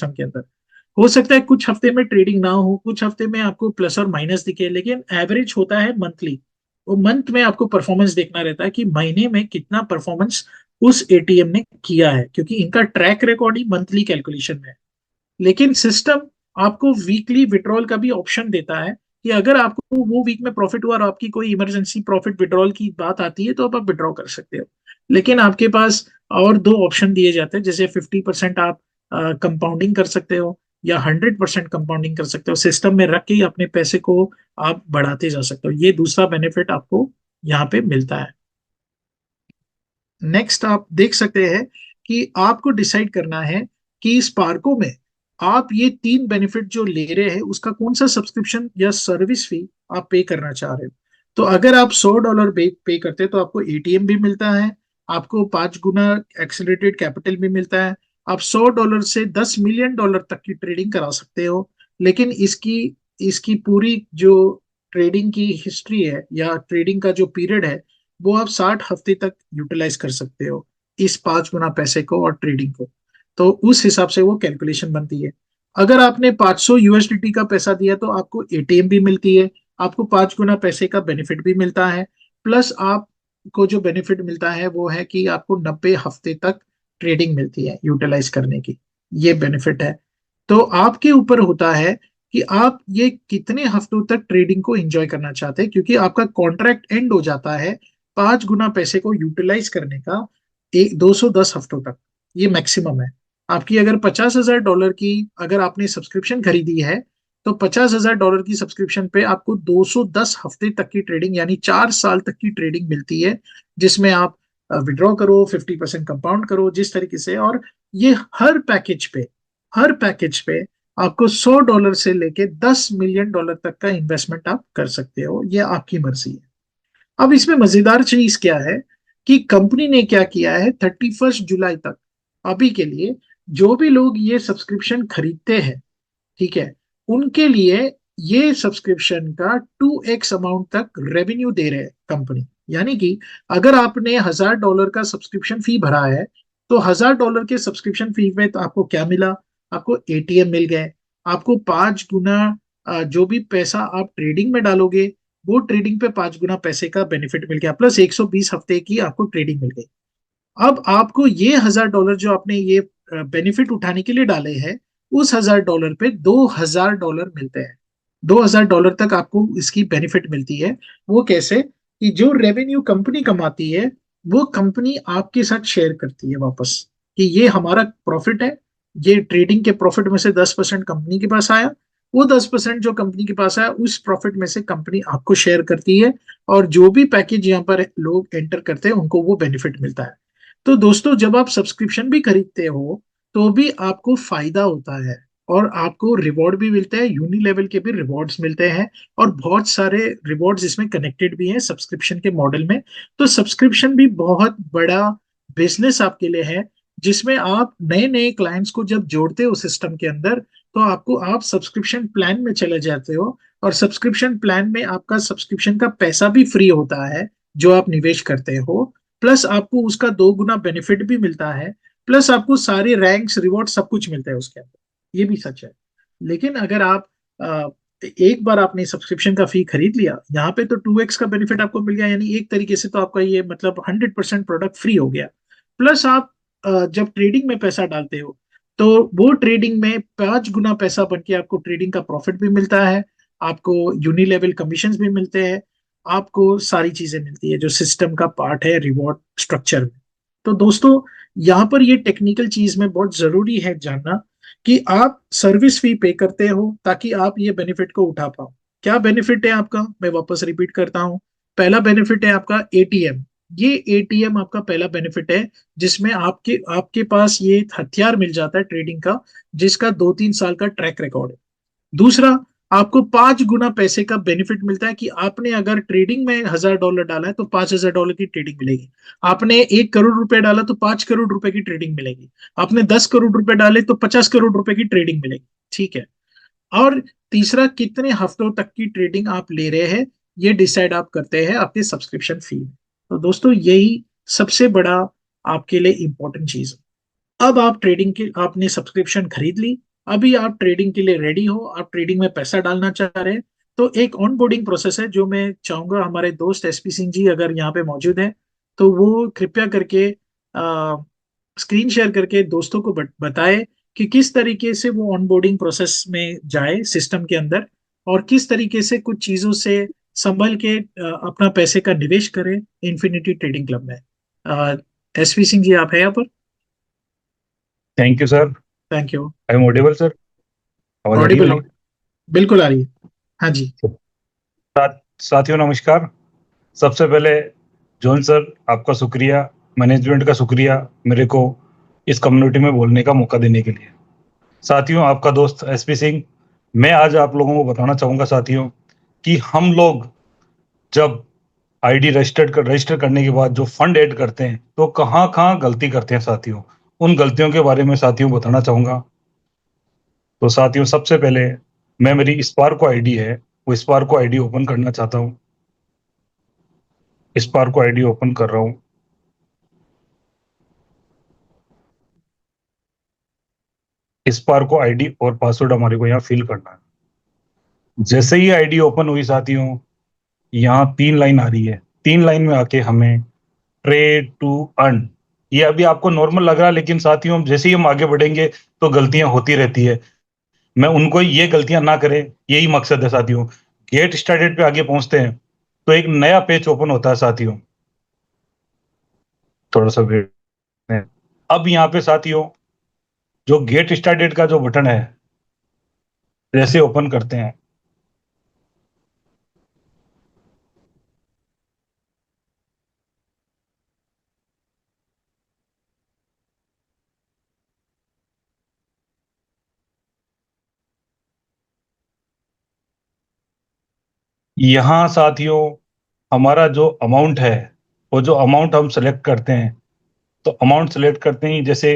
System के अंदर। हो सकता है कुछ हफ्ते में ट्रेडिंग ना हो, कुछ हफ्ते में आपको प्लस और माइनस दिखे, लेकिन एवरेज होता है मंथली। वो मंथ में आपको परफॉर्मेंस देखना रहता है कि महीने में कितना परफॉर्मेंस उस एटीएम ने किया है, क्योंकि इनका ट्रैक रिकॉर्ड ही मंथली कैलकुलेशन में है। लेकिन सिस्टम आपको वीकली विड्रॉल का भी ऑप्शन देता है कि अगर आपको वो वीक में प्रॉफिट हुआ और आपकी कोई इमरजेंसी प्रॉफिट विड्रॉल की बात आती है तो आप विड्रॉ कर सकते हो। लेकिन आपके पास और दो ऑप्शन दिए जाते हैं, जैसे 50% आप कंपाउंडिंग कर सकते हो या 100% कंपाउंडिंग कर सकते हो। सिस्टम में रख के ही अपने पैसे को आप बढ़ाते जा सकते हो। ये दूसरा बेनिफिट आपको यहाँ पे मिलता है। नेक्स्ट आप देख सकते हैं कि आपको डिसाइड करना है कि स्पार्को में आप ये तीन बेनिफिट जो ले रहे हैं उसका कौन सा सब्सक्रिप्शन या सर्विस फी आप पे करना चाह रहे हो। तो अगर आप $100 पे करते हैं तो आपको एटीएम भी मिलता है, आपको 5 गुना एक्सेलरेटेड कैपिटल भी मिलता है, आप $100 से $10 मिलियन तक की ट्रेडिंग करा सकते हो। लेकिन इसकी इसकी पूरी जो ट्रेडिंग की हिस्ट्री है या ट्रेडिंग का जो पीरियड है वो आप 60 हफ्ते तक यूटिलाइज कर सकते हो, इस 5 गुना पैसे को और ट्रेडिंग को। तो उस हिसाब से वो कैलकुलेशन बनती है। अगर आपने 500 यूएसडीटी का पैसा दिया तो आपको एटीएम भी मिलती है, आपको 5 गुना पैसे का बेनिफिट भी मिलता है, प्लस आपको जो बेनिफिट मिलता है वो है कि आपको 90 हफ्ते तक ट्रेडिंग मिलती है यूटिलाइज करने की। ये बेनिफिट है। तो आपके ऊपर होता है कि आप ये कितने हफ्तों तक ट्रेडिंग को एंजॉय करना चाहते हैं, क्योंकि आपका कॉन्ट्रैक्ट एंड हो जाता है 5 गुना पैसे को यूटिलाइज करने का 210 हफ्तों तक। ये मैक्सिमम है। आपकी अगर $50,000 की अगर आपने सब्सक्रिप्शन खरीदी है तो $50,000 की सब्सक्रिप्शन पे आपको 210 हफ्ते तक की ट्रेडिंग यानी 4 साल तक की ट्रेडिंग मिलती है, जिसमें आप विड्रॉ करो, 50% कंपाउंड करो जिस तरीके से। और ये हर पैकेज पे आपको $100 से लेके $10 मिलियन तक का इन्वेस्टमेंट आप कर सकते हो। ये आपकी मर्जी है। अब इसमें मजेदार चीज क्या है कि कंपनी ने क्या किया है, 31 जुलाई तक अभी के लिए जो भी लोग ये सब्सक्रिप्शन खरीदते हैं, ठीक है, उनके लिए ये सब्सक्रिप्शन का 2x अमाउंट तक रेवेन्यू दे रहे हैं कंपनी। यानी कि अगर आपने $1,000 का सब्सक्रिप्शन फी भरा है तो $1,000 के सब्सक्रिप्शन फी में तो आपको क्या मिला, आपको एटीएम मिल गए, आपको 5 गुना जो भी पैसा आप ट्रेडिंग में डालोगे वो ट्रेडिंग पे 5 गुना पैसे का बेनिफिट मिल गया, प्लस 120 हफ्ते की आपको ट्रेडिंग मिल गई। अब आपको ये $1,000 जो आपने ये बेनिफिट उठाने के लिए डाले हैं, उस $1,000 पे $2,000 मिलते हैं। $2,000 तक आपको इसकी बेनिफिट मिलती है। वो कैसे कि जो रेवेन्यू कंपनी कमाती है वो कंपनी आपके साथ शेयर करती है वापस, कि ये हमारा प्रॉफिट है, ये ट्रेडिंग के प्रॉफिट में से 10% कंपनी के पास आया, वो 10% जो कंपनी के पास आया उस प्रॉफिट में से कंपनी आपको शेयर करती है, और जो भी पैकेज यहाँ पर लोग एंटर करते हैं उनको वो बेनिफिट मिलता है। तो दोस्तों जब आप सब्सक्रिप्शन भी खरीदते हो तो भी आपको फायदा होता है, और आपको रिवॉर्ड भी मिलते हैं, यूनी लेवल के भी रिवॉर्ड्स मिलते हैं, और बहुत सारे रिवॉर्ड्स इसमें कनेक्टेड भी हैं सब्सक्रिप्शन के मॉडल में। तो सब्सक्रिप्शन भी बहुत बड़ा बिजनेस आपके लिए है, जिसमें आप नए नए क्लाइंट्स को जब जोड़ते हो सिस्टम के अंदर तो आपको आप सब्सक्रिप्शन प्लान में चले जाते हो, और सब्सक्रिप्शन प्लान में आपका सब्सक्रिप्शन का पैसा भी फ्री होता है जो आप निवेश करते हो, प्लस आपको उसका 2 गुना बेनिफिट भी मिलता है, प्लस आपको सारे रैंक्स रिवॉर्ड सब कुछ मिलता है उसके अंदर। ये भी सच है। लेकिन अगर आप एक बार आपने सब्सक्रिप्शन का फी खरीद लिया, यहाँ पे तो 2x का बेनिफिट आपको मिल गया, यानी एक तरीके से तो आपका ये मतलब 100% प्रोडक्ट फ्री हो गया। प्लस आप जब ट्रेडिंग में पैसा डालते हो तो वो ट्रेडिंग में 5 गुना पैसा बन के आपको ट्रेडिंग का प्रॉफिट भी मिलता है, आपको यूनी लेवल कमीशन भी मिलते हैं, आपको सारी चीजें मिलती है जो सिस्टम का पार्ट है रिवॉर्ड स्ट्रक्चर में। तो दोस्तों यहाँ पर ये टेक्निकल चीज में बहुत जरूरी है जानना कि आप सर्विस फी पे करते हो ताकि आप ये बेनिफिट को उठा पाओ। क्या बेनिफिट है आपका, मैं वापस रिपीट करता हूँ। पहला बेनिफिट है आपका एटीएम। ये एटीएम आपका पहला बेनिफिट है, जिसमें आपके आपके पास ये हथियार मिल जाता है ट्रेडिंग का, जिसका 2-3 साल का ट्रैक रिकॉर्ड है। दूसरा, आपको 5 गुना पैसे का बेनिफिट मिलता है कि आपने अगर ट्रेडिंग में $1,000 डाला है तो $5,000 की ट्रेडिंग मिलेगी। आपने 1 करोड़ रुपए डाला तो 5 करोड़ रुपए की ट्रेडिंग मिलेगी। आपने 10 करोड़ रुपए डाले तो 50 करोड़ रुपए की ट्रेडिंग मिलेगी। ठीक है। और तीसरा, कितने हफ्तों तक की ट्रेडिंग आप ले रहे हैं ये डिसाइड आप करते हैं आपके सब्सक्रिप्शन फी में। तो दोस्तों यही सबसे बड़ा आपके लिए इंपॉर्टेंट चीज है। अब आप ट्रेडिंग की आपने सब्सक्रिप्शन खरीद ली, अभी आप ट्रेडिंग के लिए रेडी हो, आप ट्रेडिंग में पैसा डालना चाह रहे हैं, तो एक ऑन बोर्डिंग प्रोसेस है जो मैं चाहूंगा हमारे दोस्त एसपी सिंह जी अगर यहाँ पे मौजूद हैं तो वो कृपया करके स्क्रीन शेयर करके दोस्तों को बताए कि किस तरीके से वो ऑनबोर्डिंग प्रोसेस में जाए सिस्टम के अंदर, और किस तरीके से कुछ चीजों से संभल के अपना पैसे का निवेश करें इन्फिनिटी ट्रेडिंग क्लब में। एसपी सिंह जी आप है यहाँ पर? Thank you sir. Thank you. I am audible sir? आवाज आ रही है ऑडिबल, मेरी? बिल्कुल आ रही है। हाँ जी। साथियों नमस्कार। सबसे पहले जॉन सर आपका शुक्रिया, मैनेजमेंट का शुक्रिया मेरे को इस कम्युनिटी में बोलने का मौका देने के लिए। साथियों आपका दोस्त एसपी सिंह, मैं आज आप लोगों को बताना चाहूंगा साथियों कि हम लोग जब आईडी रजिस्टर करने के बाद जो फंड ऐड करते हैं तो कहाँ कहाँ गलती करते हैं साथियों, उन गलतियों के बारे में साथियों बताना चाहूंगा। तो साथियों सबसे पहले मैं मेरी स्पार्को आईडी है वो स्पार्को आईडी ओपन करना चाहता हूँ। स्पार्को आईडी ओपन कर रहा हूँ। स्पार्को आईडी और पासवर्ड हमारे को यहाँ फिल करना है। जैसे ही आईडी ओपन हुई साथियों, यहाँ 3 लाइन आ रही है। 3 लाइन में आके हमें ट्रेड टू अर्न, ये अभी आपको नॉर्मल लग रहा है, लेकिन साथियों जैसे ही हम आगे बढ़ेंगे तो गलतियां होती रहती है। मैं उनको ये गलतियां ना करें, यही मकसद है साथियों। गेट स्टार्टेड पे आगे पहुंचते हैं तो एक नया पेज ओपन होता है साथियों। थोड़ा सा वेट। अब यहाँ पे साथियों जो गेट स्टार्टेड का जो बटन है जैसे ओपन करते हैं, यहाँ साथियों हमारा जो अमाउंट है, वो जो अमाउंट हम सेलेक्ट करते हैं, तो अमाउंट सेलेक्ट करते ही जैसे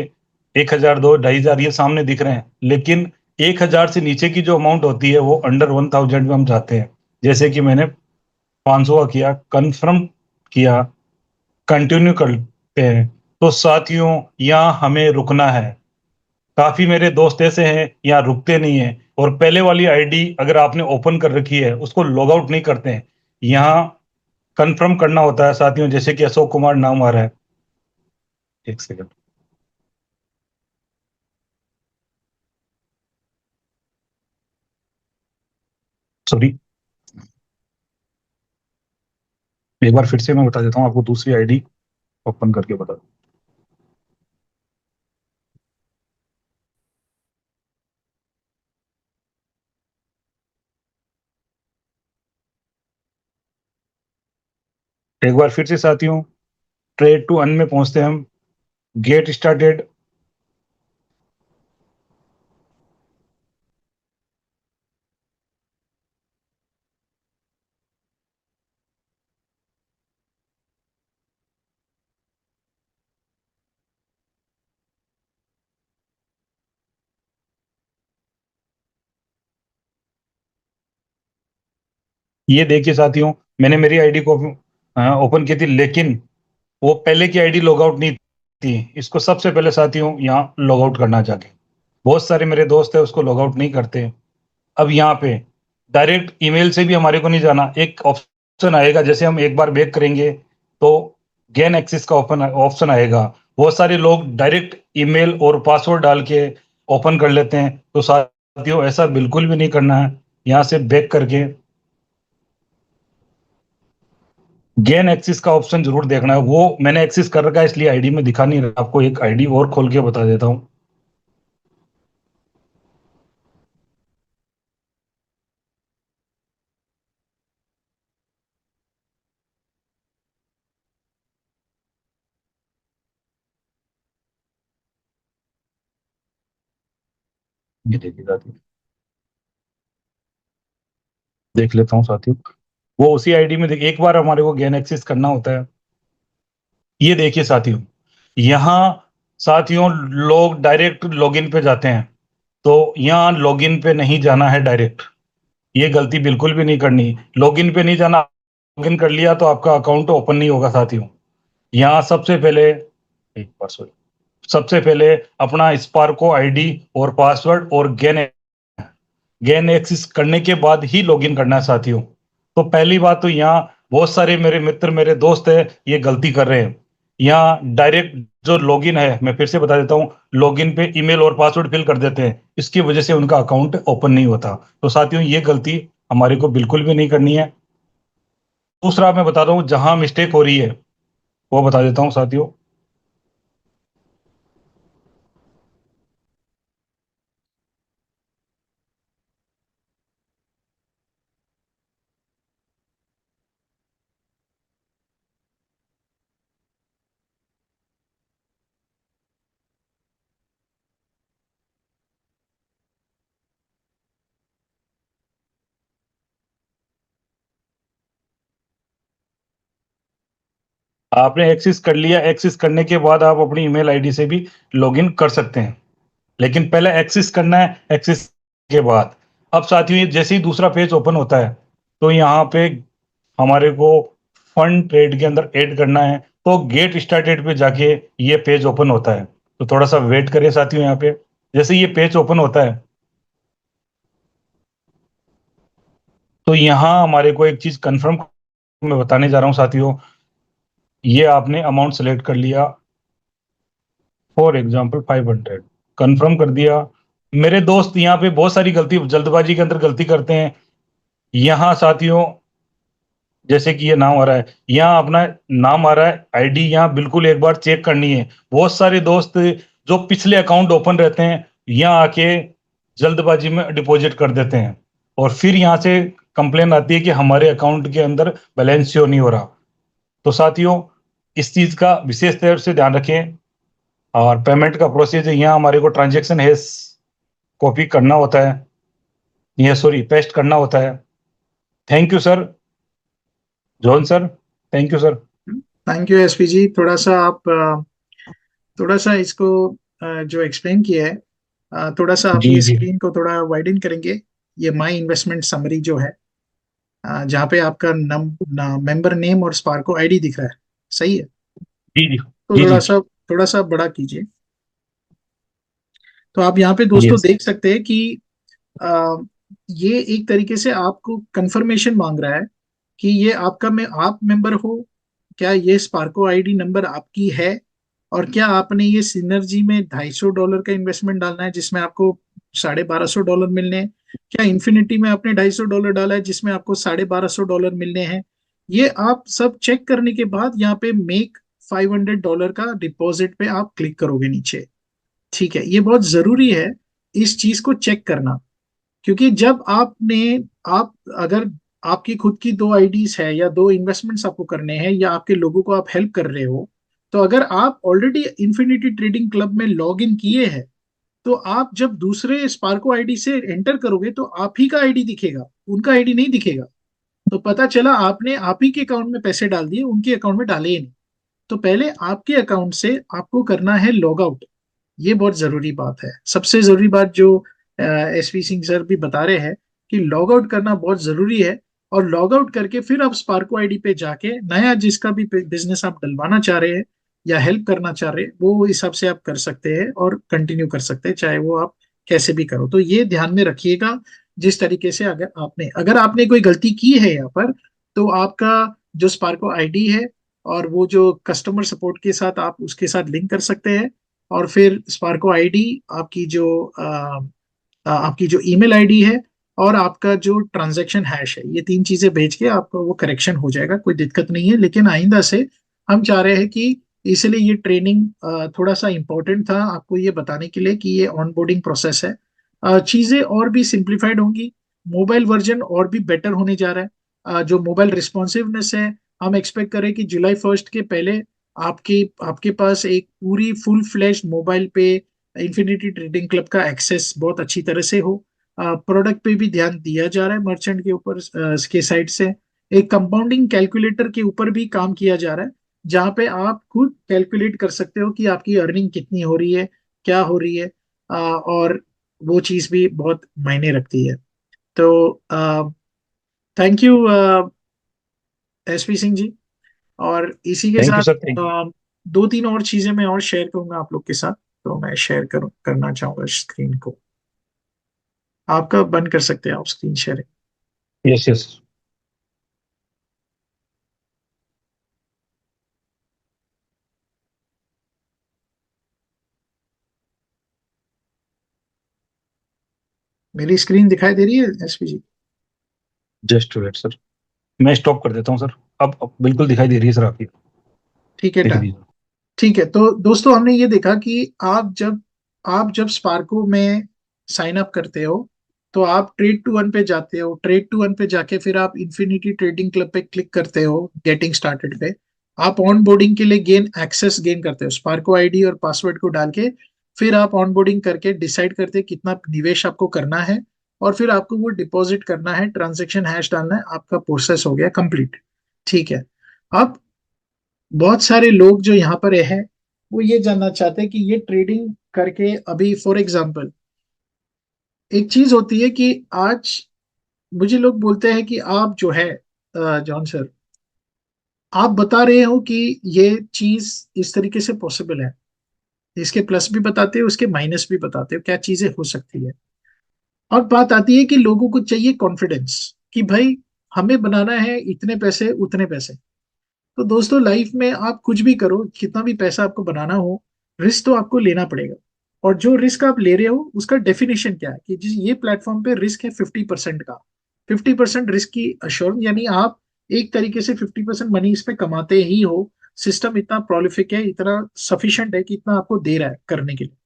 1,000, 2, 2,500 ये सामने दिख रहे हैं, लेकिन 1,000 से नीचे की जो अमाउंट होती है वो अंडर 1,000 में हम जाते हैं। जैसे कि मैंने 500 का किया, कंफर्म किया, कंटिन्यू करते हैं। तो साथियों यहाँ हमें रुकना है। काफी मेरे दोस्त ऐसे हैं यहाँ रुकते नहीं है, और पहले वाली आईडी अगर आपने ओपन कर रखी है उसको लॉग आउट नहीं करते हैं। यहाँ कंफर्म करना होता है साथियों, जैसे कि अशोक कुमार नाम आ रहा है। एक सेकंड, सॉरी, एक बार फिर से मैं बता देता हूँ आपको, दूसरी आईडी ओपन करके बता दूं। एक बार फिर से साथियों ट्रेड टू अर्न में पहुंचते हैं हम। गेट स्टार्टेड, ये देखिए साथियों मैंने मेरी आईडी को ओपन की थी, लेकिन वो पहले की आईडी लॉग आउट नहीं थी। इसको सबसे पहले साथियों यहाँ लॉग आउट करना चाहिए। बहुत सारे मेरे दोस्त है उसको लॉग आउट नहीं करते। अब यहाँ पे डायरेक्ट ईमेल से भी हमारे को नहीं जाना, एक ऑप्शन आएगा जैसे हम एक बार बैक करेंगे तो गेन एक्सेस का ओपन ऑप्शन आएगा। बहुत सारे लोग डायरेक्ट ईमेल और पासवर्ड डाल के ओपन कर लेते हैं, तो साथियों ऐसा बिल्कुल भी नहीं करना है। यहाँ से बैक करके गेन एक्सेस का ऑप्शन जरूर देखना है। वो मैंने एक्सेस कर रखा है इसलिए आईडी में दिखा नहीं रहा, आपको एक आईडी और खोल के बता देता हूँ। ये देखिए साथियों, देख लेता हूँ साथियों। वो उसी आईडी में एक बार हमारे को गेन एक्सेस करना होता है। ये देखिए साथियों, यहाँ साथियों लोग डायरेक्ट लॉगिन पे जाते हैं, तो यहाँ लॉगिन पे नहीं जाना है डायरेक्ट। ये गलती बिल्कुल भी नहीं करनी। लॉगिन पे नहीं जाना, लॉगिन कर लिया तो आपका अकाउंट ओपन नहीं होगा साथियों। यहाँ सबसे पहले एक बार सॉरी, सबसे पहले अपना स्पार्को आईडी और पासवर्ड और गेन एक्सेस करने के बाद ही लॉगिन करना है साथियों। तो पहली बात तो यहाँ बहुत सारे मेरे मित्र, मेरे दोस्त है, ये गलती कर रहे हैं। यहाँ डायरेक्ट जो लॉगिन है, मैं फिर से बता देता हूँ, लॉगिन पे ईमेल और पासवर्ड फिल कर देते हैं, इसकी वजह से उनका अकाउंट ओपन नहीं होता। तो साथियों, ये गलती हमारे को बिल्कुल भी नहीं करनी है। दूसरा मैं बता रहा हूँ जहां मिस्टेक हो रही है, वो बता देता हूँ साथियों। आपने एक्सेस कर लिया, एक्सेस करने के बाद आप अपनी ईमेल आईडी से भी लॉगिन कर सकते हैं, लेकिन पहले एक्सेस करना है। एक्सेस के बाद अब साथियों, ये जैसे ही दूसरा पेज ओपन होता है, तो यहाँ पे हमारे को फंड ट्रेड के अंदर ऐड करना है। तो गेट स्टार्टेड पे जाके ये पेज ओपन होता है। तो थोड़ा सा वेट करें साथियों। यहाँ पे जैसे ये पेज ओपन होता है, तो यहाँ हमारे को एक चीज कंफर्म मैं बताने जा रहा हूँ साथियों। ये आपने अमाउंट सेलेक्ट कर लिया, फॉर एग्जाम्पल 500, कंफर्म कर दिया। मेरे दोस्त यहाँ पे बहुत सारी गलती, जल्दबाजी के अंदर गलती करते हैं। यहाँ साथियों, जैसे कि ये नाम आ रहा है, यहाँ अपना नाम आ रहा है, आईडी यहाँ बिल्कुल एक बार चेक करनी है। बहुत सारे दोस्त जो पिछले अकाउंट ओपन रहते हैं, यहाँ आके जल्दबाजी में डिपॉजिट कर देते हैं, और फिर यहाँ से कंप्लेन आती है कि हमारे अकाउंट के अंदर बैलेंस शो नहीं हो रहा। तो साथियों, इस चीज का विशेष तौर से ध्यान रखें। और पेमेंट का प्रोसीजर, यहाँ हमारे को ट्रांजेक्शन है कॉपी करना होता है, ये सॉरी पेस्ट करना होता है। Thank you sir, John sir, thank you sir. Thank you SP ji. थोड़ा सा आप थोड़ा सा इसको जो एक्सप्लेन किया है, थोड़ा सा आप जी ये जी स्क्रीन को थोड़ा वाइडन करेंगे। ये माई इन्वेस्टमेंट समरी जो है, जहाँ पे आपका मेंबर नेम और स्पार्को आईडी दिख रहा है, सही है? जी जी तो जी जी। थोड़ा सा बड़ा कीजिए। तो आप यहाँ पे दोस्तों यस। देख सकते हैं कि अ, ये एक तरीके से आपको कंफर्मेशन मांग रहा है कि ये आपका में आप मेंबर हो, क्या ये स्पार्को आईडी नंबर आपकी है, और क्या आपने ये सिनर्जी में $250 का इन्वेस्टमेंट डालना है जिसमें आपको $1250 मिलने हैं, क्या इन्फिनिटी में आपने $250 डाला है जिसमें आपको $1250 मिलने हैं। ये आप सब चेक करने के बाद यहाँ पे मेक $500 का डिपॉजिट पे आप क्लिक करोगे नीचे। ठीक है, ये बहुत जरूरी है इस चीज को चेक करना, क्योंकि जब आपने आप अगर आपकी खुद की दो आईडीज है या दो इन्वेस्टमेंट्स आपको करने हैं या आपके लोगों को आप हेल्प कर रहे हो, तो अगर आप ऑलरेडी इन्फिनिटी ट्रेडिंग क्लब में लॉग इन किए हैं, तो आप जब दूसरे स्पार्को आईडी से एंटर करोगे तो आप ही का आईडी दिखेगा, उनका आईडी नहीं दिखेगा। तो पता चला आपने आप ही के अकाउंट में पैसे डाल दिए, उनके अकाउंट में डाले ही नहीं। तो पहले आपके अकाउंट से आपको करना है लॉग आउट। ये बहुत जरूरी बात है, सबसे जरूरी बात जो एसपी सिंह सर भी बता रहे हैं कि लॉग आउट करना बहुत जरूरी है। और लॉग आउट करके फिर आप स्पार्को आईडी पे जाके नया जिसका भी बिजनेस आप डलवाना चाह रहे हैं या हेल्प करना चाह रहे हैं, वो हिसाब से आप कर सकते हैं और कंटिन्यू कर सकते हैं, चाहे वो आप कैसे भी करो। तो ये ध्यान में रखिएगा। जिस तरीके से अगर आपने कोई गलती की है यहाँ पर, तो आपका जो स्पार्को आईडी है और वो जो कस्टमर सपोर्ट के साथ आप उसके साथ लिंक कर सकते हैं, और फिर स्पार्को आईडी, आपकी जो ईमेल आईडी है, और आपका जो ट्रांजैक्शन हैश है, ये तीन चीजें भेज के आपका वो करेक्शन हो जाएगा, कोई दिक्कत नहीं है। लेकिन आइंदा से हम चाह रहे हैं कि, इसलिए ये ट्रेनिंग थोड़ा सा इम्पोर्टेंट था आपको ये बताने के लिए कि ये ऑनबोर्डिंग प्रोसेस है। चीजें और भी सिंप्लीफाइड होंगी, मोबाइल वर्जन और भी बेटर होने जा रहा है। जो मोबाइल रिस्पॉन्सिवनेस है, हम एक्सपेक्ट करें कि जुलाई 1 के पहले आपके आपके पास एक पूरी फुल फ्लैश मोबाइल पे इन्फिनिटी ट्रेडिंग क्लब का एक्सेस बहुत अच्छी तरह से हो। प्रोडक्ट पे भी ध्यान दिया जा रहा है मर्चेंट के ऊपर, के साइड से एक कंपाउंडिंग कैलकुलेटर के ऊपर भी काम किया जा रहा है, जहाँ पे आप खुद कैलकुलेट कर सकते हो कि आपकी अर्निंग कितनी हो रही है, क्या हो रही है। और वो चीज़ भी बहुत मायने रखती है। तो thank you SP Singh ji. और इसी के थैंक यू साथ सर, थैंक यू। दो तीन और चीजें मैं और शेयर करूंगा आप लोग के साथ। तो मैं शेयर करना चाहूंगा स्क्रीन को। आपका बंद कर सकते हैं आप स्क्रीन शेयरिंग। Yes yes. मेरी स्क्रीन दिखाई दे रही है एसपी जी? जस्ट वेट सर, मैं स्टॉप कर देता हूँ सर। अब बिल्कुल दिखाई दे रही है सर आपकी। ठीक है, देख डन। लीजिए। ठीक है, तो दोस्तों हमने ये देखा कि आप जब स्पार्को में साइन अप करते हो तो आप ट्रेड टू वन पे जाते हो। ट्रेड टू वन पे जाके फिर आप इन्फिनिटी ट्रेडिंग क्लब पे क्लिक करते हो, गेटिंग स्टार्टेड पे। आप ऑन बोर्डिंग के लिए गेन करते हो स्पार्को आईडी और पासवर्ड को डाल के। फिर आप ऑन बोर्डिंग करके डिसाइड करते हैं कितना निवेश आपको करना है, और फिर आपको वो डिपॉजिट करना है, ट्रांजेक्शन हैश डालना है, आपका प्रोसेस हो गया कंप्लीट। ठीक है। अब बहुत सारे लोग जो यहाँ पर है वो ये जानना चाहते हैं कि ये ट्रेडिंग करके अभी फॉर एग्जांपल एक चीज होती है कि आज मुझे लोग बोलते हैं कि आप जो है जॉन सर, आप बता रहे हो कि ये चीज इस तरीके से पॉसिबल है, इसके प्लस भी बताते हो उसके माइनस भी बताते हो क्या चीजें हो सकती है। और बात आती है कि लोगों को चाहिए कॉन्फिडेंस कि भाई हमें बनाना है इतने पैसे उतने पैसे। तो दोस्तों लाइफ में आप कुछ भी करो, कितना भी पैसा आपको बनाना हो, रिस्क तो आपको लेना पड़ेगा। और जो रिस्क आप ले रहे हो उसका डेफिनेशन क्या है कि जिस ये प्लेटफॉर्म पे रिस्क है 50% का। 50% रिस्क की अश्योरेंस, यानी आप एक तरीके से 50% मनी इस पे कमाते ही हो। सिस्टम इतना प्रोलिफिक है, इतना सफिशिएंट है कि इतना आपको दे रहा है करने के लिए।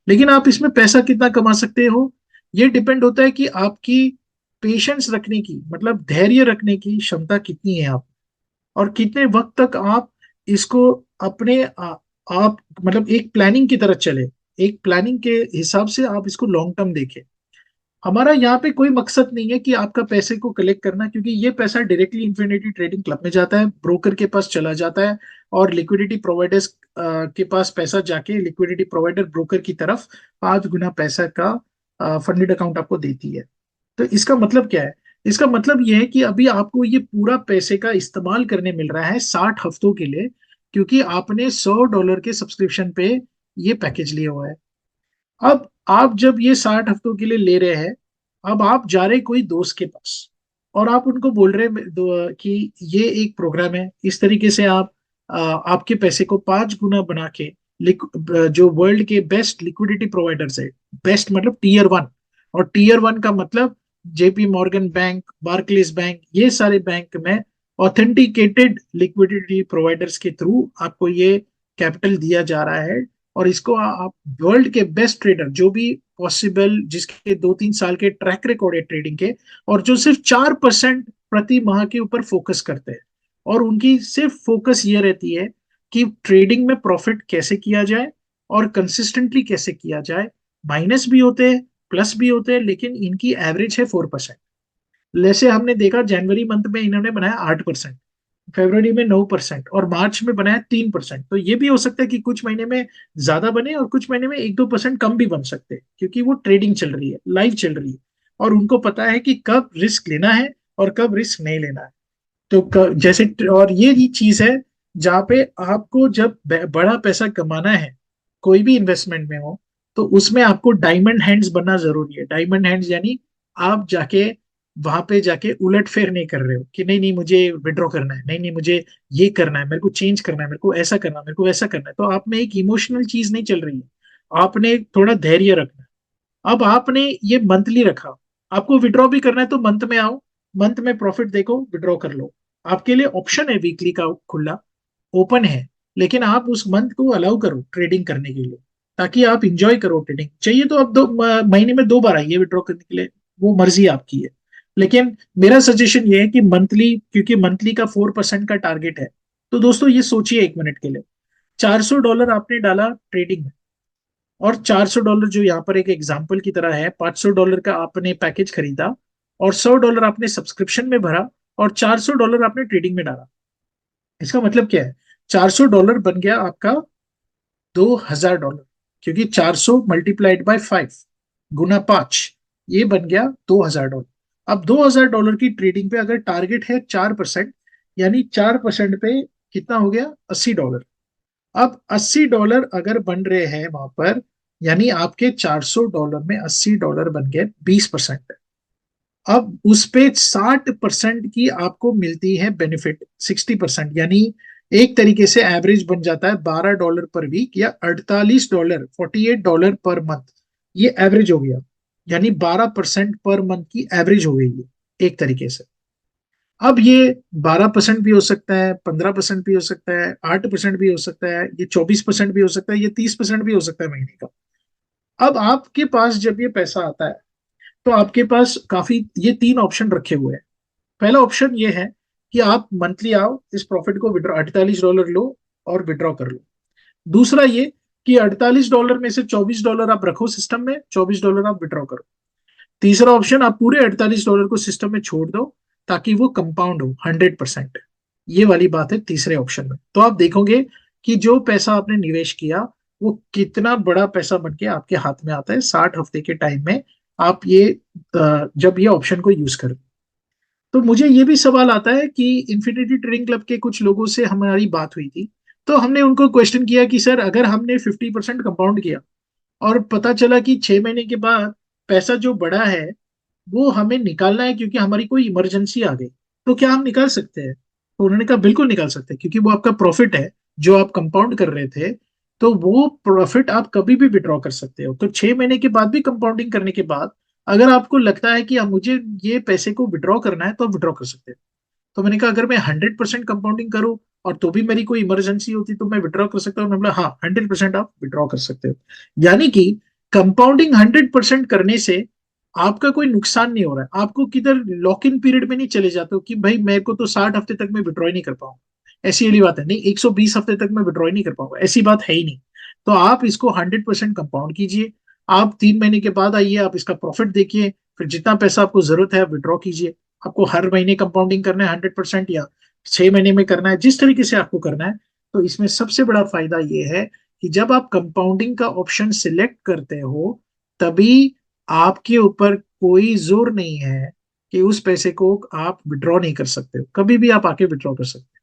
लेकिन आप इसमें पैसा कितना कमा सकते हो, ये डिपेंड होता है कि आपकी पेशेंस रखने की, मतलब धैर्य रखने की क्षमता कितनी है आप, और कितने वक्त तक आप इसको अपने आप मतलब एक प्लानिंग की तरह चले। एक प्लानिंग के हिसाब से आप इसको लॉन्ग टर्म देखें। हमारा यहाँ पे कोई मकसद नहीं है कि आपका पैसे को कलेक्ट करना, क्योंकि ये पैसा डायरेक्टली इन्फिनिटी ट्रेडिंग क्लब में जाता है, ब्रोकर के पास चला जाता है, और लिक्विडिटी प्रोवाइडर्स के पास पैसा जाके लिक्विडिटी प्रोवाइडर ब्रोकर की तरफ 5 गुना पैसा का फंडेड अकाउंट आपको देती है। तो इसका मतलब क्या है? इसका मतलब यह है कि अभी आपको ये पूरा पैसे का इस्तेमाल करने मिल रहा है 60 हफ्तों के लिए, क्योंकि आपने $100 के सब्सक्रिप्शन पे ये पैकेज लिया हुआ है। अब आप जब ये 60 हफ्तों के लिए ले रहे हैं, अब आप जा रहे कोई दोस्त के पास और आप उनको बोल रहे हैं कि ये एक प्रोग्राम है, इस तरीके से आप आपके पैसे को 5 गुना बना के जो वर्ल्ड के बेस्ट लिक्विडिटी प्रोवाइडर्स है, बेस्ट मतलब टीयर 1, और टीयर 1 का मतलब JP Morgan bank, Barclays bank, ये सारे बैंक में ऑथेंटिकेटेड लिक्विडिटी प्रोवाइडर्स के थ्रू आपको ये कैपिटल दिया जा रहा है। और इसको आप वर्ल्ड के बेस्ट ट्रेडर जो भी पॉसिबल, जिसके 2-3 साल के ट्रैक रिकॉर्ड है ट्रेडिंग के, और जो सिर्फ 4% प्रति माह के ऊपर फोकस करते हैं, और उनकी सिर्फ फोकस ये रहती है कि ट्रेडिंग में प्रॉफिट कैसे किया जाए और कंसिस्टेंटली कैसे किया जाए। माइनस भी होते हैं, प्लस भी होते हैं, लेकिन इनकी एवरेज है 4%। जैसे हमने देखा जनवरी मंथ में इन्होंने बनाया 8%, फरवरी में 9%, और मार्च में बनाया 3%। तो ये भी हो सकता है कि कुछ महीने में ज्यादा बने और कुछ महीने में 1-2% कम भी बन सकते हैं, क्योंकि वो ट्रेडिंग चल रही है, लाइव चल रही है, और उनको पता है कि कब रिस्क लेना है और कब रिस्क नहीं लेना है। तो जैसे और ये ही चीज है जहाँ पे आपको जब बड़ा पैसा कमाना है कोई भी इन्वेस्टमेंट में हो, तो उसमें आपको डायमंड हैंड्स बनना जरूरी है। डायमंड हैंड्स यानी आप जाके वहां पे जाके उलट फेर नहीं कर रहे हो कि नहीं नहीं मुझे विड्रॉ करना है, नहीं नहीं मुझे ये करना है, मेरे को चेंज करना है, मेरे को ऐसा करना है, मेरे को वैसा करना है। तो आप में एक इमोशनल चीज नहीं चल रही है, आपने थोड़ा धैर्य रखना है। अब आपने ये मंथली रखा, आपको विड्रॉ भी करना है तो मंथ में आओ, मंथ में प्रॉफिट देखो, विड्रॉ कर लो। आपके लिए ऑप्शन है वीकली का खुला, ओपन है, लेकिन आप उस मंथ को अलाउ करो ट्रेडिंग करने के लिए, ताकि आप इंजॉय करो ट्रेडिंग। चाहिए तो आप महीने में 2 बार आइए विड्रॉ करने के लिए, वो मर्जी आपकी है। लेकिन मेरा सजेशन ये है कि मंथली, क्योंकि मंथली का 4% का टारगेट है। तो दोस्तों ये सोचिए 1 मिनट के लिए, $400 आपने डाला ट्रेडिंग में, और $400 जो यहाँ पर एक एग्जाम्पल की तरह है, $500 का आपने पैकेज खरीदा, और $100 आपने सब्सक्रिप्शन में भरा, और $400 आपने ट्रेडिंग में डाला। इसका मतलब क्या है? $400 बन गया आपका $2000, क्योंकि 400 × 5 गुना 5, ये बन गया $2000। अब $2000 की ट्रेडिंग पे अगर टारगेट है 4%, यानी 4% पे कितना हो गया? $80। अब $80 अगर बन रहे हैं वहां पर, यानी आपके $400 में $80 बन गए 20%। अब उस पे 60% की आपको मिलती है बेनिफिट, 60%, यानी एक तरीके से एवरेज बन जाता है $12 पर वीक या $48, $48 पर मंथ। ये एवरेज हो गया, यानी 12% पर मंथ की एवरेज हो गई है एक तरीके से। अब ये 12% भी हो सकता है, 15% भी हो सकता है, 8% भी हो सकता है, ये 24% भी हो सकता है, ये 30% भी हो सकता है महीने का। अब आपके पास जब ये पैसा आता है तो आपके पास काफी ये तीन ऑप्शन रखे हुए हैं। पहला ऑप्शन ये है कि आप मंथली आओ, इस प्रॉफिट को विड्रॉ $48 लो और विड्रॉ कर लो। दूसरा ये कि $48 में से $24 आप रखो सिस्टम में, $24 आप विड्रॉ करो। तीसरा ऑप्शन, आप पूरे $48 को सिस्टम में छोड़ दो ताकि वो कंपाउंड हो 100%। ये वाली बात है तीसरे ऑप्शन में। तो आप देखोगे कि जो पैसा आपने निवेश किया वो कितना बड़ा पैसा बन के आपके हाथ में आता है 60 हफ्ते के टाइम में। आप ये जब ये ऑप्शन को यूज करें, तो मुझे ये भी सवाल आता है कि इन्फिनिटी ट्रेडिंग क्लब के कुछ लोगों से हमारी बात हुई थी। तो हमने उनको क्वेश्चन किया कि सर, अगर हमने 50% कंपाउंड किया और पता चला कि 6 महीने के बाद पैसा जो बढ़ा है वो हमें निकालना है क्योंकि हमारी कोई इमरजेंसी आ गई, तो क्या हम निकाल सकते हैं? तो उन्होंने कहा बिल्कुल निकाल सकते हैं, क्योंकि वो आपका प्रॉफिट है जो आप कंपाउंड कर रहे थे। तो वो प्रॉफिट आप कभी भी विड्रॉ कर सकते हो। तो 6 महीने के बाद भी कंपाउंडिंग करने के बाद अगर आपको लगता है कि अब मुझे ये पैसे को विड्रॉ करना है तो आप विड्रॉ कर सकते हैं। तो मैंने कहा अगर मैं 100% कंपाउंडिंग करूं और तो भी मेरी कोई इमरजेंसी होती तो मैं विड्रॉ कर सकता हूँ? उन्होंने बोला हाँ, 100% आप विड्रॉ कर सकते हो। यानी कि कंपाउंडिंग 100% करने से आपका कोई नुकसान नहीं हो रहा है। आपको किधर लॉक इन पीरियड में नहीं चले जाते हो कि भाई मेरे को तो 60 हफ्ते तक मैं विड्रॉ ही नहीं कर पाऊंगा। ऐसी वाली बात है नहीं, 120 हफ्ते तक मैं विड्रॉ ही नहीं कर पाऊंगा, ऐसी बात है ही नहीं। तो आप इसको 100% कंपाउंड कीजिए। आप 3 महीने के बाद आइए, आप इसका प्रॉफिट देखिए, फिर जितना पैसा आपको जरूरत है विड्रॉ कीजिए। आपको हर महीने कंपाउंडिंग करना है 100% या 6 महीने में करना है, जिस तरीके से आपको करना है। तो इसमें सबसे बड़ा फायदा ये है कि जब आप कंपाउंडिंग का ऑप्शन सिलेक्ट करते हो तभी आपके ऊपर कोई जोर नहीं है कि उस पैसे को आप विड्रॉ नहीं कर सकते हो, कभी भी आप आके विड्रॉ कर सकते हो।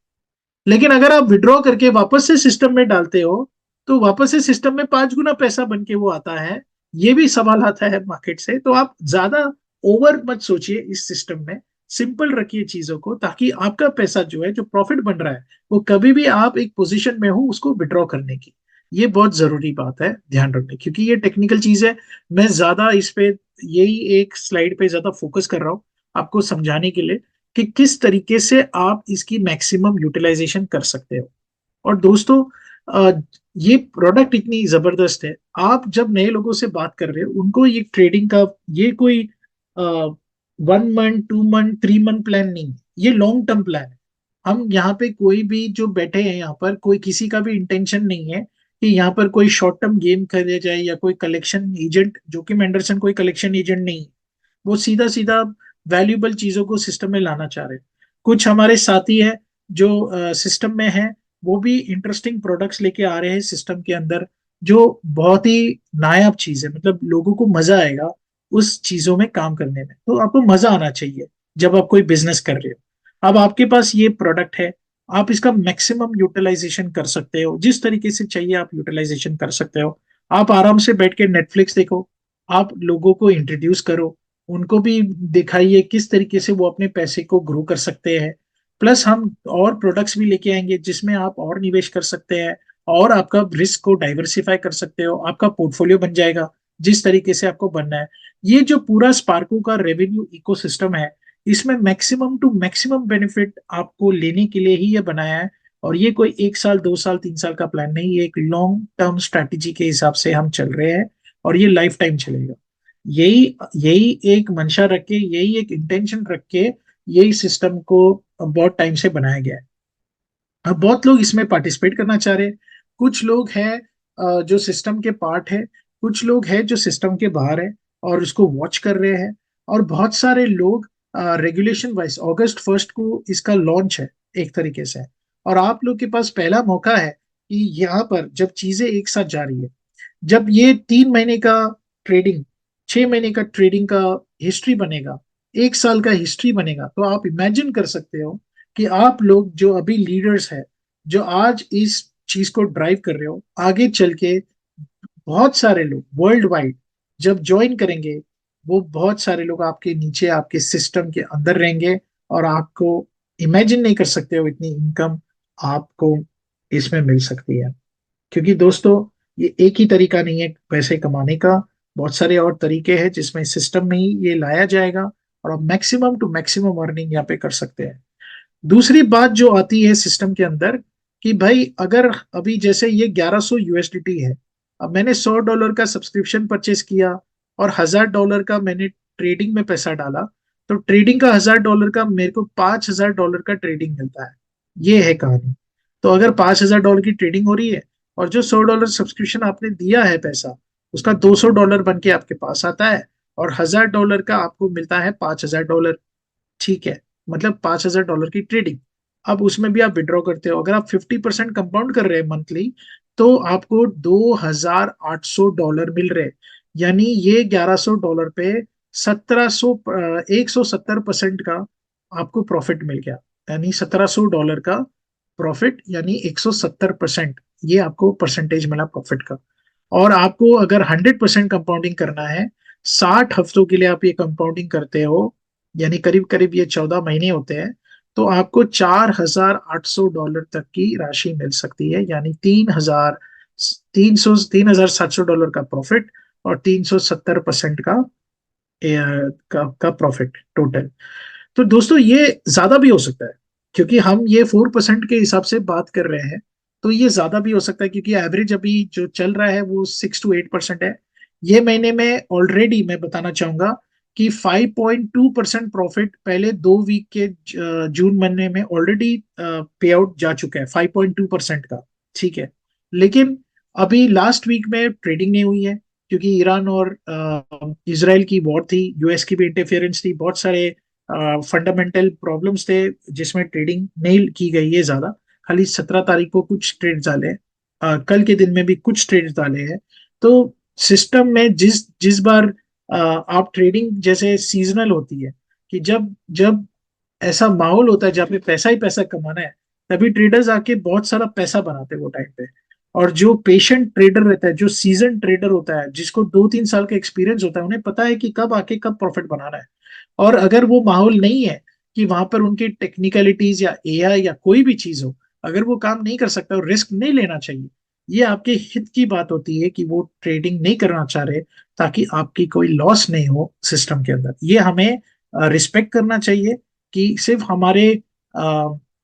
लेकिन अगर आप विड्रॉ करके वापस से सिस्टम में डालते हो तो वापस से सिस्टम में 5 गुना पैसा बन के वो आता है। ये भी सवाल आता है मार्केट से। तो आप ज्यादा ओवर मत सोचिए इस सिस्टम में, सिंपल रखिए चीजों को, ताकि आपका पैसा जो है, जो प्रॉफिट बन रहा है, वो कभी भी आप एक पोजीशन में हो उसको विड्रॉ करने की। ये बहुत जरूरी बात है ध्यान रखने, क्योंकि ये टेक्निकल चीज है। मैं ज्यादा इस पे, यही एक स्लाइड पे ज्यादा फोकस कर रहा हूँ आपको समझाने के लिए कि किस तरीके से आप इसकी मैक्सिमम यूटिलाइजेशन कर सकते हो। और दोस्तों, ये प्रोडक्ट इतनी जबरदस्त है। आप जब नए लोगों से बात कर रहे हो उनको ये ट्रेडिंग का, ये कोई 1 मंथ 2 मंथ 3 मंथ प्लान नहीं है, ये लॉन्ग टर्म प्लान है। हम यहाँ पे कोई भी जो बैठे हैं यहाँ पर, कोई किसी का भी इंटेंशन नहीं है कि यहाँ पर कोई शॉर्ट टर्म गेम खेले जाए या कोई कलेक्शन एजेंट, जोकिम एंडरसन कोई कलेक्शन एजेंट नहीं है। वो सीधा सीधा वैल्यूएबल चीजों को सिस्टम में लाना चाह रहे हैं। कुछ हमारे साथी है जो सिस्टम में है, वो भी इंटरेस्टिंग प्रोडक्ट्स लेके आ रहे हैं सिस्टम के अंदर, जो बहुत ही नायाब चीज है। मतलब लोगों को मजा आएगा उस चीजों में काम करने में। तो आपको मजा आना चाहिए जब आप कोई बिजनेस कर रहे हो। अब आपके पास ये प्रोडक्ट है, आप इसका मैक्सिमम यूटिलाइजेशन कर सकते हो, जिस तरीके से चाहिए आप यूटिलाइजेशन कर सकते हो। आप आराम से बैठ के नेटफ्लिक्स देखो, आप लोगों को इंट्रोड्यूस करो, उनको भी दिखाइए किस तरीके से वो अपने पैसे को ग्रो कर सकते हैं। प्लस हम और प्रोडक्ट्स भी लेके आएंगे जिसमें आप और निवेश कर सकते हैं और आपका रिस्क को डाइवर्सिफाई कर सकते हो, आपका पोर्टफोलियो बन जाएगा जिस तरीके से आपको बनना है। ये जो पूरा स्पार्को का रेवेन्यू इकोसिस्टम है, इसमें मैक्सिमम टू मैक्सिमम बेनिफिट आपको लेने के लिए ही ये बनाया है। और ये कोई 1 साल 2 साल 3 साल का प्लान नहीं, ये एक लॉन्ग टर्म स्ट्रैटेजी के हिसाब से हम चल रहे हैं और ये लाइफ टाइम चलेगा। यही यही एक मंशा रख के, यही एक इंटेंशन रख के यही सिस्टम को बहुत टाइम से बनाया गया है। अब बहुत लोग इसमें पार्टिसिपेट करना चाह रहे हैं। कुछ लोग हैं जो सिस्टम के पार्ट है, कुछ लोग हैं जो सिस्टम के बाहर है और उसको वॉच कर रहे हैं। और बहुत सारे लोग रेगुलेशन वाइज August 1 को इसका लॉन्च है एक तरीके से। और आप लोग के पास पहला मौका है कि यहाँ पर जब चीजें एक साथ जा रही है, जब ये 3 महीने का ट्रेडिंग, 6 महीने का ट्रेडिंग का हिस्ट्री बनेगा, 1 साल का हिस्ट्री बनेगा, तो आप इमेजिन कर सकते हो कि आप लोग जो अभी लीडर्स हैं, जो आज इस चीज को ड्राइव कर रहे हो, आगे चल के बहुत सारे लोग वर्ल्ड वाइड जब ज्वाइन करेंगे, वो बहुत सारे लोग आपके नीचे आपके सिस्टम के अंदर रहेंगे, और आपको इमेजिन नहीं कर सकते हो इतनी इनकम आपको इसमें मिल सकती है। क्योंकि दोस्तों, ये एक ही तरीका नहीं है पैसे कमाने का, बहुत सारे और तरीके हैं जिसमें सिस्टम में ही ये लाया जाएगा, और आप मैक्सिमम टू मैक्सिमम अर्निंग यहाँ पे कर सकते हैं। दूसरी बात जो आती है सिस्टम के अंदर, कि भाई अगर अभी जैसे ये 1100 यूएसडीटी है, अब मैंने $100 का सब्सक्रिप्शन परचेस किया और $1000 का मैंने ट्रेडिंग में पैसा डाला, तो ट्रेडिंग का $1000 का मेरे को $5000 का ट्रेडिंग मिलता है। ये है कहानी। तो अगर $5000 की ट्रेडिंग हो रही है, और जो $100 सब्सक्रिप्शन आपने दिया है पैसा, उसका $200 बन के आपके पास आता है, और $1000 का आपको मिलता है $5000। ठीक है, मतलब $5000 की ट्रेडिंग। अब उसमें भी आप विड्रॉ करते हो, अगर आप 50% कंपाउंड कर रहे हैं मंथली, तो आपको $2800 मिल रहे हैं। यानी ये $1100 पे 170% का आपको प्रॉफिट मिल गया। यानी $1700 का प्रॉफिट, यानी 170%, ये आपको परसेंटेज मिला प्रॉफिट का। और आपको अगर 100% कंपाउंडिंग करना है, 60 हफ्तों के लिए आप ये कंपाउंडिंग करते हो, यानी करीब करीब ये 14 महीने होते हैं, तो आपको $4800 तक की राशि मिल सकती है। यानी 3700 का प्रॉफिट, और 370% का प्रॉफिट टोटल। तो दोस्तों, ये ज्यादा भी हो सकता है, क्योंकि हम ये 4% के हिसाब से बात कर रहे हैं, तो ये ज्यादा भी हो सकता है, क्योंकि एवरेज अभी जो चल रहा है वो 6 to 8% है। ये महीने में ऑलरेडी मैं बताना चाहूंगा कि 5.2% प्रॉफिट पहले 2 वीक के जून महीने में ऑलरेडी पे आउट जा चुका है, 5.2% का। ठीक है, लेकिन अभी लास्ट वीक में ट्रेडिंग नहीं हुई है, क्योंकि ईरान और इसराइल की वॉर थी, यूएस की भी इंटरफेरेंस थी, बहुत सारे फंडामेंटल प्रॉब्लम्स थे, जिसमें ट्रेडिंग नहीं की गई है ज्यादा। खाली 17 तारीख को कुछ ट्रेड डाले हैं, कल के दिन में भी कुछ ट्रेड डाले हैं। तो सिस्टम में जिस जिस बार आप ट्रेडिंग जैसे सीजनल होती है, कि जब जब ऐसा माहौल होता है जहाँ पे पैसा ही पैसा कमाना है, तभी ट्रेडर्स आके बहुत सारा पैसा बनाते हैं वो टाइम पे। और जो पेशेंट ट्रेडर रहता है, जो सीजन ट्रेडर होता है, जिसको 2-3 साल का एक्सपीरियंस होता है, उन्हें पता है कि कब आके कब प्रॉफिट बनाना है। और अगर वो माहौल नहीं है कि वहां पर उनकी टेक्निकलिटीज या एआई या कोई भी चीज हो, अगर वो काम नहीं कर सकता और रिस्क नहीं लेना चाहिए, ये आपके हित की बात होती है कि वो ट्रेडिंग नहीं करना चाह रहे, ताकि आपकी कोई लॉस नहीं हो सिस्टम के अंदर। ये हमें रिस्पेक्ट करना चाहिए, कि सिर्फ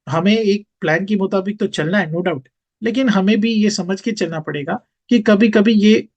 हमें एक प्लान के मुताबिक तो चलना है, नो डाउट, लेकिन हमें भी ये समझ के चलना पड़ेगा कि कभी कभी ये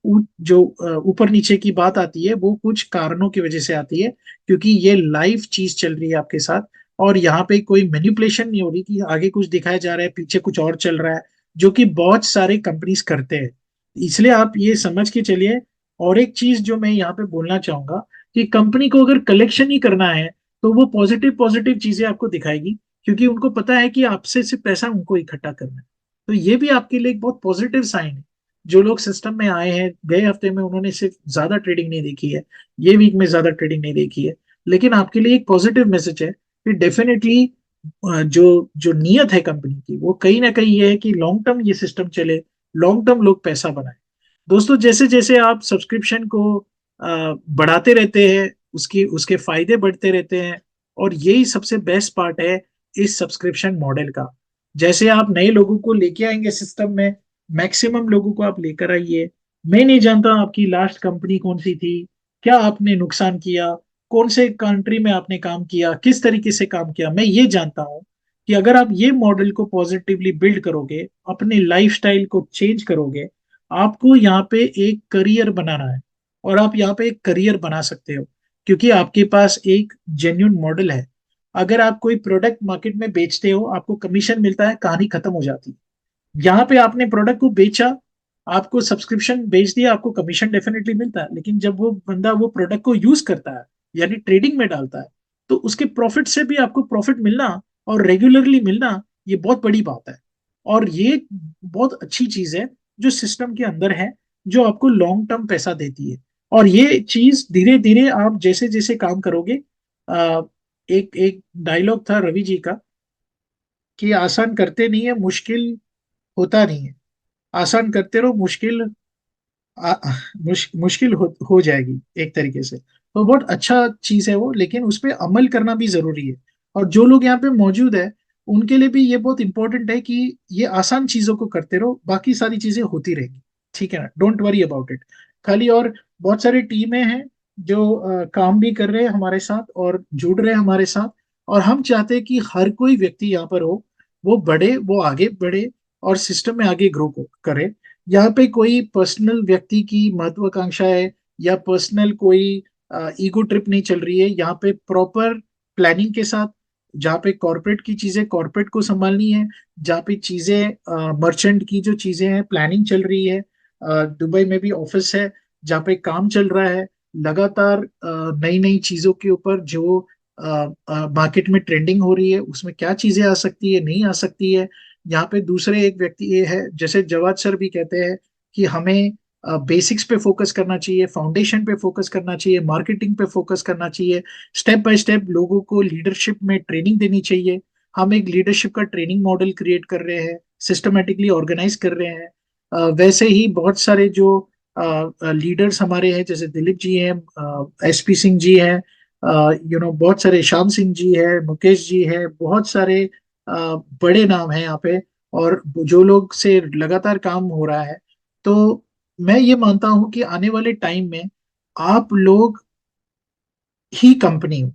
जो ऊपर नीचे की बात आती है, वो कुछ कारणों की वजह से आती है, क्योंकि ये लाइव चीज चल रही है आपके साथ। और यहाँ पे कोई मैनिपुलेशन नहीं हो रही कि आगे कुछ दिखाया जा रहा है, पीछे कुछ और चल रहा है, जो कि बहुत सारे कंपनीज करते हैं। इसलिए आप ये समझ के चलिए। और एक चीज जो मैं यहाँ पे बोलना चाहूंगा, कि कंपनी को अगर कलेक्शन ही करना है, तो वो पॉजिटिव पॉजिटिव चीजें आपको दिखाएगी, क्योंकि उनको पता है कि आपसे सिर्फ पैसा उनको इकट्ठा करना है। तो ये भी आपके लिए एक बहुत पॉजिटिव साइन है। जो लोग सिस्टम में आए हैं गए हफ्ते में, उन्होंने सिर्फ ज्यादा ट्रेडिंग नहीं देखी है, ये वीक में ज्यादा ट्रेडिंग नहीं देखी है, लेकिन आपके लिए एक पॉजिटिव मैसेज है कि डेफिनेटली जो जो नियत है कंपनी की, वो कहीं ना कहीं ये है कि लॉन्ग टर्म ये सिस्टम चले, लॉन्ग टर्म लोग पैसा बनाए। दोस्तों, जैसे जैसे आप सब्सक्रिप्शन को बढ़ाते रहते हैं, उसकी उसके फायदे बढ़ते रहते हैं। और यही सबसे बेस्ट पार्ट है इस सब्सक्रिप्शन मॉडल का। जैसे आप नए लोगों को लेके आएंगे सिस्टम में, मैक्सिमम लोगों को आप लेकर आइए। मैं नहीं जानता आपकी लास्ट कंपनी कौन सी थी, क्या आपने नुकसान किया, कौन से कंट्री में आपने काम किया, किस तरीके से काम किया। मैं ये जानता हूं कि अगर आप ये मॉडल को पॉजिटिवली बिल्ड करोगे, अपने लाइफस्टाइल को चेंज करोगे, आपको यहाँ पे एक करियर बनाना है, और आप यहाँ पे एक करियर बना सकते हो, क्योंकि आपके पास एक जेन्युइन मॉडल है। अगर आप कोई प्रोडक्ट मार्केट में बेचते हो, आपको कमीशन मिलता है, कहानी खत्म हो जाती है। यहाँ पे आपने प्रोडक्ट को बेचा, आपको सब्सक्रिप्शन बेच दिया, आपको कमीशन डेफिनेटली मिलता है, लेकिन जब वो बंदा वो प्रोडक्ट को यूज करता है, यानी ट्रेडिंग में डालता है, तो उसके प्रॉफिट से भी आपको प्रॉफिट मिलना, और रेगुलरली मिलना, ये बहुत बड़ी बात है। और ये बहुत अच्छी चीज है जो सिस्टम के अंदर है, जो आपको लॉन्ग टर्म पैसा देती है। और ये चीज धीरे धीरे आप जैसे जैसे काम करोगे, आ, एक एक डायलॉग था रवि जी का, कि आसान करते नहीं है, मुश्किल होता नहीं है, आसान करते रहो, आ, मुश्किल हो जाएगी एक तरीके से। तो बहुत अच्छा चीज है वो, लेकिन उस पर अमल करना भी जरूरी है। और जो लोग यहाँ पे मौजूद है उनके लिए भी ये बहुत इंपॉर्टेंट है कि ये आसान चीजों को करते रहो, बाकी सारी चीजें होती रहेंगी। ठीक है ना, डोंट वरी अबाउट इट खाली। और बहुत सारी टीमें हैं जो काम भी कर रहे हैं हमारे साथ और जुड़ रहे हैं हमारे साथ। और हम चाहते हैं कि हर कोई व्यक्ति यहाँ पर हो, वो बढ़े, वो आगे बढ़े और सिस्टम में आगे ग्रो करे। यहाँ पे कोई पर्सनल व्यक्ति की महत्वाकांक्षा है या पर्सनल कोई ईगो ट्रिप नहीं चल रही है। यहाँ पे प्रॉपर प्लानिंग के साथ, जहाँ पे कॉर्पोरेट की चीजें कॉर्पोरेट को संभालनी है, जहाँ पे चीजें मर्चेंट की जो चीजें हैं प्लानिंग चल रही है। दुबई में भी ऑफिस है जहाँ पे काम चल रहा है लगातार, नई नई चीजों के ऊपर जो मार्केट में ट्रेंडिंग हो रही है उसमें क्या चीजें आ सकती है, नहीं आ सकती है। यहाँ पे दूसरे एक व्यक्ति ये है, जैसे जवाद सर भी कहते हैं कि हमें बेसिक्स पे फोकस करना चाहिए, फाउंडेशन पे फोकस करना चाहिए, मार्केटिंग पे फोकस करना चाहिए। स्टेप बाय स्टेप लोगों को लीडरशिप में ट्रेनिंग देनी चाहिए। हम एक लीडरशिप का ट्रेनिंग मॉडल क्रिएट कर रहे हैं, सिस्टमेटिकली ऑर्गेनाइज कर रहे हैं। वैसे ही बहुत सारे जो लीडर्स हमारे हैं, जैसे दिलीप जी हैं, एसपी सिंह जी हैं, बहुत सारे श्याम सिंह जी है, मुकेश जी है, बहुत सारे बड़े नाम हैं यहाँ पे। और जो लोग से लगातार काम हो रहा है। तो मैं ये मानता हूं कि आने वाले टाइम में आप लोग ही कंपनी हो,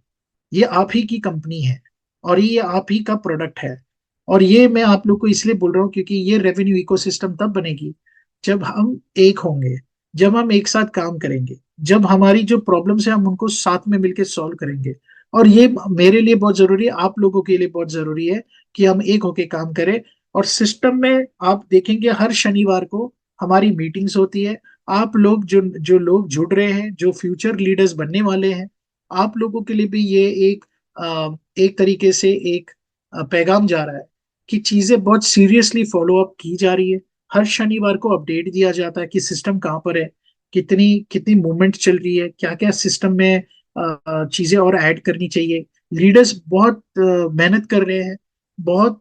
ये आप ही की कंपनी है और ये आप ही का प्रोडक्ट है। और ये मैं आप लोग को इसलिए बोल रहा हूँ क्योंकि ये रेवेन्यू इकोसिस्टम तब बनेगी जब हम एक होंगे, जब हम एक साथ काम करेंगे, जब हमारी जो प्रॉब्लम्स है हम उनको साथ में मिलकर सॉल्व करेंगे। और ये मेरे लिए बहुत जरूरी है, आप लोगों के लिए बहुत जरूरी है कि हम एक होके काम करें। और सिस्टम में आप देखेंगे हर शनिवार को हमारी मीटिंग्स होती है। आप लोग जो जो लोग जुड़ रहे हैं, जो फ्यूचर लीडर्स बनने वाले हैं, आप लोगों के लिए भी ये एक तरीके से एक पैगाम जा रहा है कि चीजें बहुत सीरियसली फॉलो अप की जा रही है। हर शनिवार को अपडेट दिया जाता है कि सिस्टम कहाँ पर है, कितनी कितनी मूवमेंट चल रही है, क्या क्या सिस्टम में चीजें और ऐड करनी चाहिए। लीडर्स बहुत मेहनत कर रहे हैं, बहुत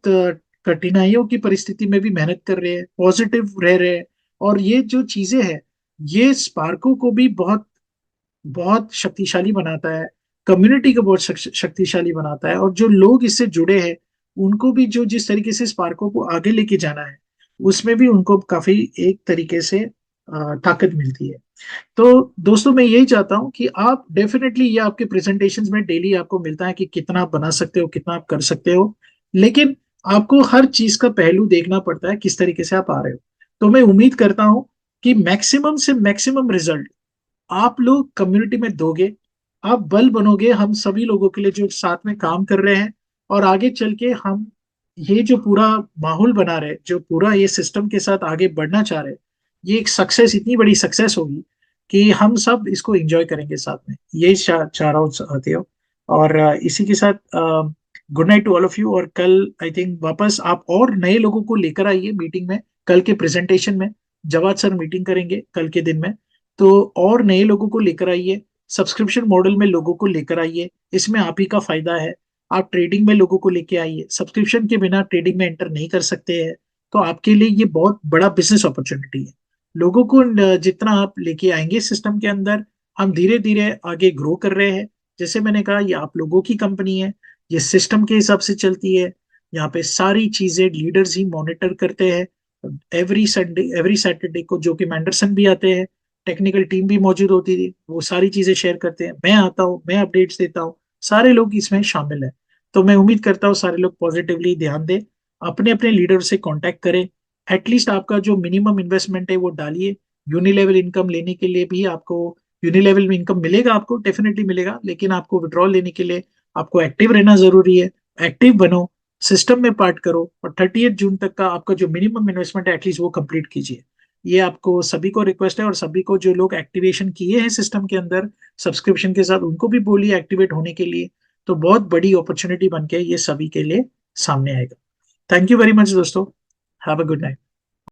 कठिनाइयों की परिस्थिति में भी मेहनत कर रहे हैं, पॉजिटिव रह रहे हैं। और ये जो चीजें हैं ये स्पार्को को भी बहुत बहुत शक्तिशाली बनाता है, कम्युनिटी को बहुत शक्तिशाली बनाता है। और जो लोग इससे जुड़े हैं उनको भी जो जिस तरीके से स्पार्को को आगे लेके जाना है उसमें भी उनको काफी एक तरीके से ताकत मिलती है। तो दोस्तों मैं यही चाहता हूं कि आप डेफिनेटली, ये आपके प्रेजेंटेशंस में डेली आपको मिलता है कि कितना आप बना सकते हो, कितना आप कर सकते हो, लेकिन आपको हर चीज का पहलू देखना पड़ता है किस तरीके से आप आ रहे हो। तो मैं उम्मीद करता हूं कि मैक्सिमम से मैक्सिमम रिजल्ट आप लोग कम्युनिटी में दोगे। आप बल बनोगे हम सभी लोगों के लिए जो साथ में काम कर रहे हैं। और आगे चल के हम ये जो पूरा माहौल बना रहे, जो पूरा ये सिस्टम के साथ आगे बढ़ना चाह रहे, ये एक सक्सेस, इतनी बड़ी सक्सेस होगी कि हम सब इसको एंजॉय करेंगे साथ में। यही चाह रहा हूँ साथियों। और इसी के साथ good night to all of you. और कल आई थिंक वापस आप और नए लोगों को लेकर आइए मीटिंग में, कल के प्रेजेंटेशन में जवाद सर मीटिंग करेंगे कल के दिन में। तो और नए लोगों को लेकर आइए, सब्सक्रिप्शन मॉडल में लोगों को लेकर आइए, इसमें आप ही का फायदा है। आप ट्रेडिंग में लोगों को लेके आइए, सब्सक्रिप्शन के बिना ट्रेडिंग में एंटर नहीं कर सकते हैं। तो आपके लिए ये बहुत बड़ा बिजनेस अपॉर्चुनिटी है। लोगों को जितना आप लेके आएंगे सिस्टम के अंदर, हम धीरे धीरे आगे ग्रो कर रहे हैं। जैसे मैंने कहा ये आप लोगों की कंपनी है, ये सिस्टम के हिसाब से चलती है। यहाँ पे सारी चीजें लीडर्स ही मॉनिटर करते हैं। एवरी संडे एवरी सैटरडे को जो कि मैंडरसन भी आते हैं, टेक्निकल टीम भी मौजूद होती थी, वो सारी चीजें शेयर करते हैं, मैं आता हूँ, मैं अपडेट्स देता हूँ, सारे लोग इसमें शामिल हैं। तो मैं उम्मीद करता हूँ सारे लोग पॉजिटिवली ध्यान दें, अपने अपने लीडर से कांटेक्ट करें। एटलीस्ट आपका जो मिनिमम इन्वेस्टमेंट है वो डालिए। यूनिलेवल इनकम लेने के लिए भी आपको यूनिलेवल में इनकम मिलेगा, आपको डेफिनेटली मिलेगा, लेकिन आपको विड्रॉल लेने के लिए आपको एक्टिव रहना जरूरी है। एक्टिव बनो, सिस्टम में पार्ट करो और 30 जून तक का आपका जो मिनिमम इन्वेस्टमेंट है एटलीस्ट वो कंप्लीट कीजिए। ये आपको सभी को रिक्वेस्ट है। और सभी को जो लोग एक्टिवेशन किए हैं सिस्टम के अंदर सब्सक्रिप्शन के साथ उनको भी बोलिए एक्टिवेट होने के लिए। तो बहुत बड़ी अपॉर्चुनिटी बन के ये सभी के लिए सामने आएगा। थैंक यू वेरी मच दोस्तों। Have a good night.